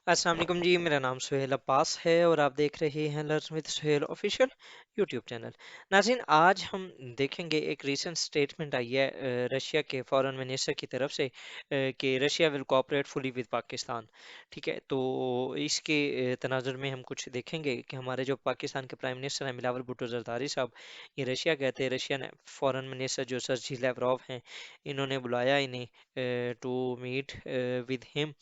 अस्सलाम वालेकुम जी। मेरा नाम सुहेल अब्बास है और आप देख रहे हैं learn with Suhel official YouTube channel. नाज़रीन, आज हम देखेंगे एक रीसेंट स्टेटमेंट आई है रशिया के फॉरेन मिनिस्टर की तरफ से कि Russia will cooperate fully with Pakistan. ठीक है, तो इसके तनाजुर में हम कुछ देखेंगे कि हमारे जो पाकिस्तान के प्राइम मिनिस्टर हैं बिलावल भुट्टो जरदारी साहब, ये रशिया गए थे। रशियन फॉरेन मिनिस्टर जो सर्जी लैवरॉव हैं, इन्होंने बुलाया इन्हें टू मीट विद हिम।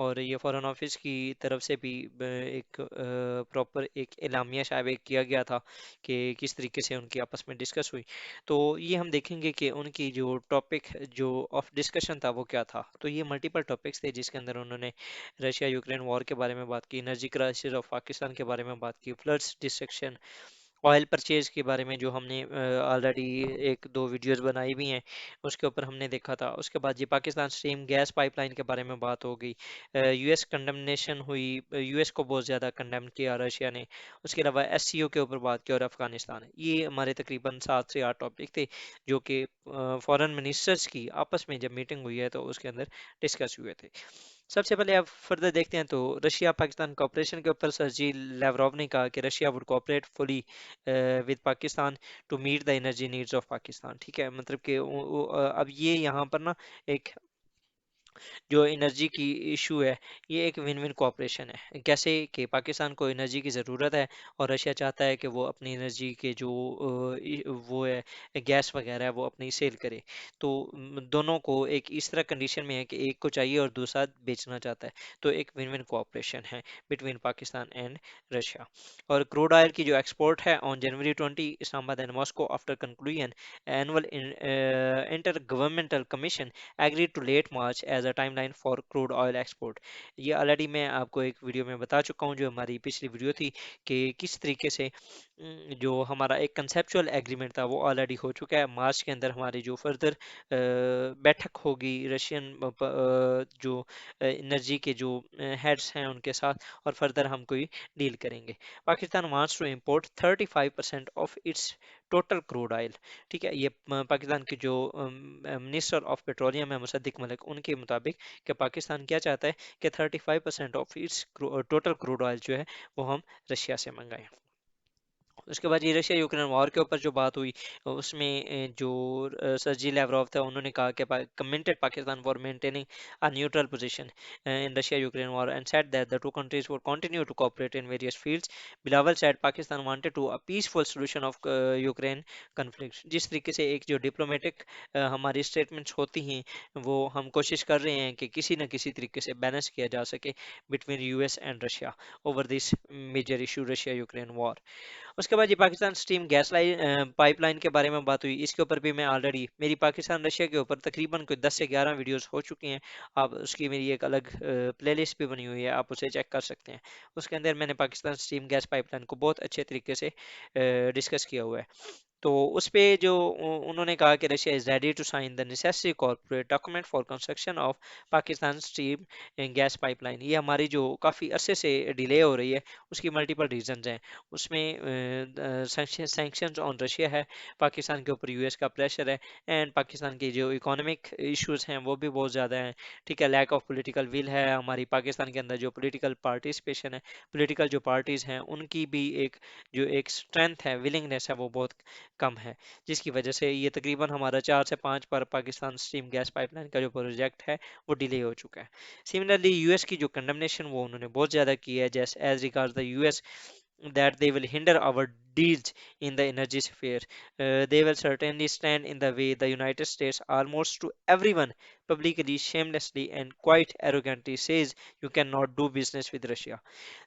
और ये फॉरेन ऑफिस की तरफ से भी एक प्रॉपर एक एलामिया शायद किया गया था कि किस तरीके से उनकी आपस में डिस्कस हुई। तो ये हम देखेंगे कि उनकी जो टॉपिक जो ऑफ डिस्कशन था वो क्या था। तो ये मल्टीपल टॉपिक्स थे जिसके अंदर उन्होंने रशिया यूक्रेन वॉर के बारे में बात की, एनर्जी क्राइसिस ऑफ पाकिस्तान के बारे में बात की, फ्लड्स डिस्ट्रक्शन, ऑयल परचेज के बारे में जो हमने ऑलरेडी एक दो वीडियोस बनाई भी हैं, उसके ऊपर हमने देखा था। उसके बाद ये पाकिस्तान स्ट्रीम गैस पाइपलाइन के बारे में बात हो गई। यूएस कंडमनेशन हुई, यूएस को बहुत ज़्यादा कंडेम किया रशिया ने। उसके अलावा एससीओ के ऊपर बात की और अफगानिस्तान। ये हमारे तकरीबन 7 से 8 टॉपिक थे जो कि फॉरेन मिनिस्टर्स की आपस में जब मीटिंग हुई है तो उसके अंदर डिस्कस हुए थे। सबसे पहले आप फर्दर देखते हैं तो रशिया पाकिस्तान कॉपरेशन के ऊपर सर्जी लेवरॉव ने कहा कि Russia would cooperate fully with Pakistan to meet the energy needs of Pakistan. ठीक है, मतलब कि अब ये यहाँ पर ना एक जो एनर्जी की इशू है, ये एक विन विन कोऑपरेशन है। कैसे कि पाकिस्तान को एनर्जी की ज़रूरत है और रशिया चाहता है कि वो अपनी एनर्जी के जो वो है गैस वगैरह है वो अपनी सेल करे। तो दोनों को एक इस तरह कंडीशन में है कि एक को चाहिए और दूसरा बेचना चाहता है। तो एक विन विन कोऑपरेशन है बिटवीन पाकिस्तान एंड रशिया। और क्रूड ऑयल की जो एक्सपोर्ट है on January 20 Islamabad and Moscow after conclusion annual inter governmental commission agreed to late March as a timeline for crude oil export। ये ऑलरेडी मैं आपको एक video में बता चुका हूँ, जो हमारी पिछली वीडियो थी, कि किस तरीके से जो हमारा एक कंसेप्चुअल एग्रीमेंट था वो ऑलरेडी हो चुका है। मार्च के अंदर हमारी जो फर्दर बैठक होगी रशियन जो एनर्जी के जो हेड्स हैं उनके साथ, और फर्दर हम कोई डील करेंगे। Pakistan wants to import 35% of its total crude oil. ठीक है, ये पाकिस्तान के जो मिनिस्टर ऑफ पेट्रोलियम है मुसद्दिक मलिक, उनके मुताबिक कि पाकिस्तान क्या चाहता है कि 35% of its total crude oil जो है वो हम रशिया से मंगाएं। उसके बाद ये रशिया यूक्रेन वॉर के ऊपर जो बात हुई, उसमें जो सर्जी लैवरॉव था उन्होंने कहा कि commented Pakistan for maintaining a neutral position in Russia Ukraine war and said that the two countries would continue to cooperate in various fields. Bilawal said Pakistan wanted to a peaceful solution of Ukraine conflict. जिस तरीके से एक जो diplomatic हमारी statements होती हैं, वो हम कोशिश कर रहे हैं कि किसी न किसी तरीके से बैलेंस किया जा सके between US and Russia over this major issue Russia Ukraine war. उसके बाद ये Pakistan stream gas line pipeline के बारे में बात हुई। इसके ऊपर भी मैं ऑलरेडी मेरी पाकिस्तान रशिया के ऊपर तकरीबन कोई 10 से 11 वीडियोस हो चुकी हैं। आप उसकी मेरी एक अलग प्लेलिस्ट भी बनी हुई है, आप उसे चेक कर सकते हैं। उसके अंदर मैंने पाकिस्तान स्ट्रीम गैस पाइपलाइन को बहुत अच्छे तरीके से डिस्कस किया हुआ है। तो उस पे जो उन्होंने कहा कि Russia is ready to sign the necessary corporate document for construction of Pakistan stream gas pipeline. ये हमारी जो काफ़ी अरसे से डिले हो रही है, उसकी मल्टीपल रीजंस हैं। उसमें सैंक्शंस ऑन रशिया है, पाकिस्तान के ऊपर यूएस का प्रेशर है, एंड पाकिस्तान के जो इकोनॉमिक इश्यूज हैं वो भी बहुत ज़्यादा हैं। ठीक है, लैक ऑफ पॉलिटिकल विल है हमारी पाकिस्तान के अंदर, जो पॉलिटिकल पार्टिसिपेशन है, पॉलिटिकल जो पार्टीज़ हैं उनकी भी एक जो एक स्ट्रेंथ है, विलिंगनेस है, वो बहुत कम है। जिसकी वजह से ये तकरीबन हमारा 4 से 5 पर पाकिस्तान स्ट्रीम गैस पाइपलाइन का जो प्रोजेक्ट है वो डिले हो चुका है। सिमिलरली यूएस की जो कंडमनेशन वो उन्होंने बहुत ज़्यादा की है, जैसे as regards the US that they will hinder our deals in the energy sphere. They will certainly stand in the way. The United States, almost to everyone, publicly, shamelessly, and quite arrogantly says you cannot do business with Russia.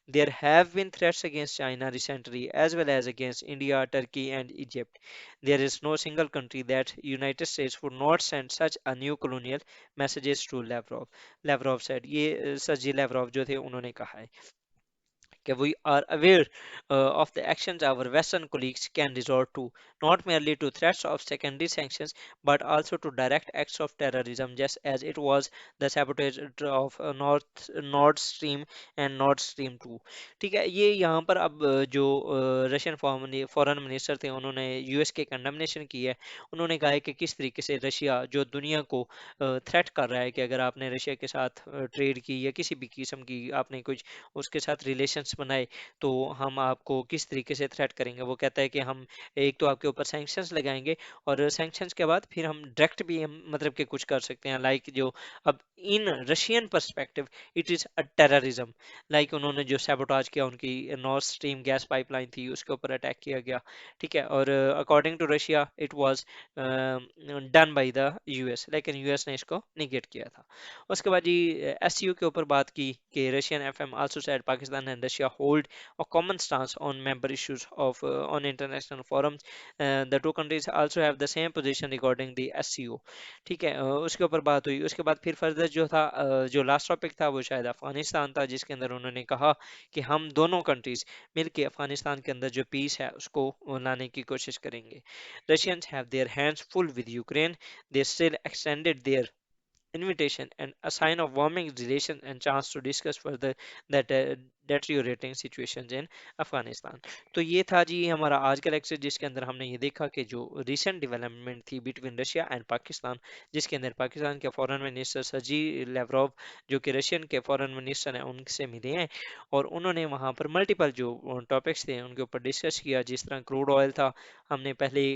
There have been threats against China recently, as well as against India, Turkey, and Egypt. There is no single country that United States would not send such a new colonial messages to Lavrov. Lavrov said, ये Sergey Lavrov जो थे उन्होंने कहा है। we are aware of the actions our Western colleagues can resort to, not merely to threats of secondary sanctions, but also to direct acts of terrorism, just as it was the sabotage of Nord Stream and Nord Stream 2। ठीक है, ये यहाँ पर अब जो Russian foreign minister थे, उन्होंने US के कंडमनेशन की है। उन्होंने कहा है कि किस तरीके से रशिया जो दुनिया को थ्रेट कर रहा है कि अगर आपने रशिया के साथ ट्रेड की या किसी भी किस्म की आपने कुछ उसके साथ रिलेशंस बनाए, तो हम आपको किस तरीके से थ्रेट करेंगे। वो कहता है कि हम एक तो आपके ऊपर सैंक्शंस लगाएंगे, और सैंक्शंस के बाद फिर हम डायरेक्ट भी हम मतलब कि कुछ कर सकते हैं, लाइक जो अब इन Russian perspective it is a terrorism. Like उन्होंने जो सैबोटाज किया, उनकी नॉर्थ स्ट्रीम गैस पाइपलाइन थी, उसके ऊपर अटैक किया गया। ठीक है, और according to Russia it was done by the US, लेकिन यूएस ने इसको निगेट किया था। उसके बाद जी एससीओ के ऊपर बात की कि Russian FM also said Pakistan and Russia hold a common stance on member issues of on international forums, the two countries also have the same position regarding the SCO. ठीक है, उसके ऊपर बात हुई। उसके बाद फिर फर्दर जो था जो लास्ट टॉपिक था वो शायद अफगानिस्तान था, जिसके अंदर उन्होंने कहा कि हम दोनों कंट्रीज मिलकर अफगानिस्तान के अंदर जो पीस है उसको लाने की कोशिश करेंगे। Russians have their hands full with Ukraine. They still extended their invitation and a sign of warming relations and chance to discuss further that deteriorating situations in Afghanistan. तो ये था जी हमारा आज का लेक्चर, जिसके अंदर हमने ये देखा कि जो रिसेंट डेवलपमेंट थी बिटवीन रशिया एंड पाकिस्तान, जिसके अंदर पाकिस्तान के फॉरेन मिनिस्टर सर्जी लेवरोव, जो कि रशियन के फॉरेन मिनिस्टर हैं, उनसे मिले हैं, और उन्होंने वहाँ पर मल्टीपल जो टॉपिक्स थे उनके ऊपर डिस्कस किया। जिस तरह क्रूड ऑयल था, हमने पहले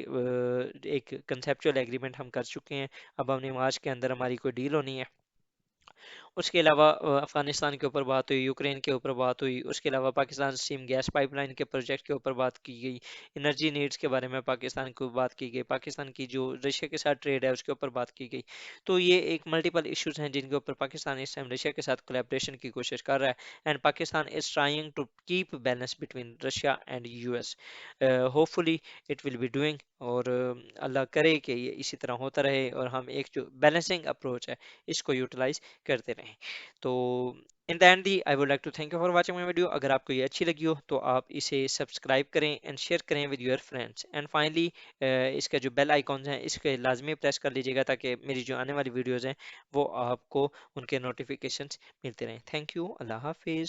एक कंसेप्चुअल एग्रीमेंट हम कर चुके हैं, अब हमने मार्च के अंदर हमारी कोई डील होनी है। उसके अलावा अफगानिस्तान के ऊपर बात हुई, यूक्रेन के ऊपर बात हुई, उसके अलावा पाकिस्तान स्टीम गैस पाइपलाइन के प्रोजेक्ट के ऊपर बात की गई, एनर्जी नीड्स के बारे में पाकिस्तान को बात की गई, पाकिस्तान की जो रशिया के साथ ट्रेड है उसके ऊपर बात की गई। तो ये एक मल्टीपल इश्यूज हैं जिनके ऊपर पाकिस्तान इस टाइम रशिया के साथ कोलैबोरेशन की कोशिश कर रहा है, and Pakistan is trying to keep balance between Russia and US. Hopefully it will be doing, और अल्लाह करे कि ये इसी तरह होता रहे और हम एक जो बैलेंसिंग अप्रोच है इसको यूटिलाइज करते रहें। तो in the end the I would like to thank you for watching my video. अगर आपको ये अच्छी लगी हो तो आप इसे सब्सक्राइब करें एंड शेयर करें with your friends, and finally इसका जो बेल आइकॉन है इसके लाजमी प्रेस कर लीजिएगा, ताकि मेरी जो आने वाली वीडियोज़ हैं वो आपको उनके नोटिफिकेशंस मिलते रहें। थैंक यू, अल्लाह हाफिज़।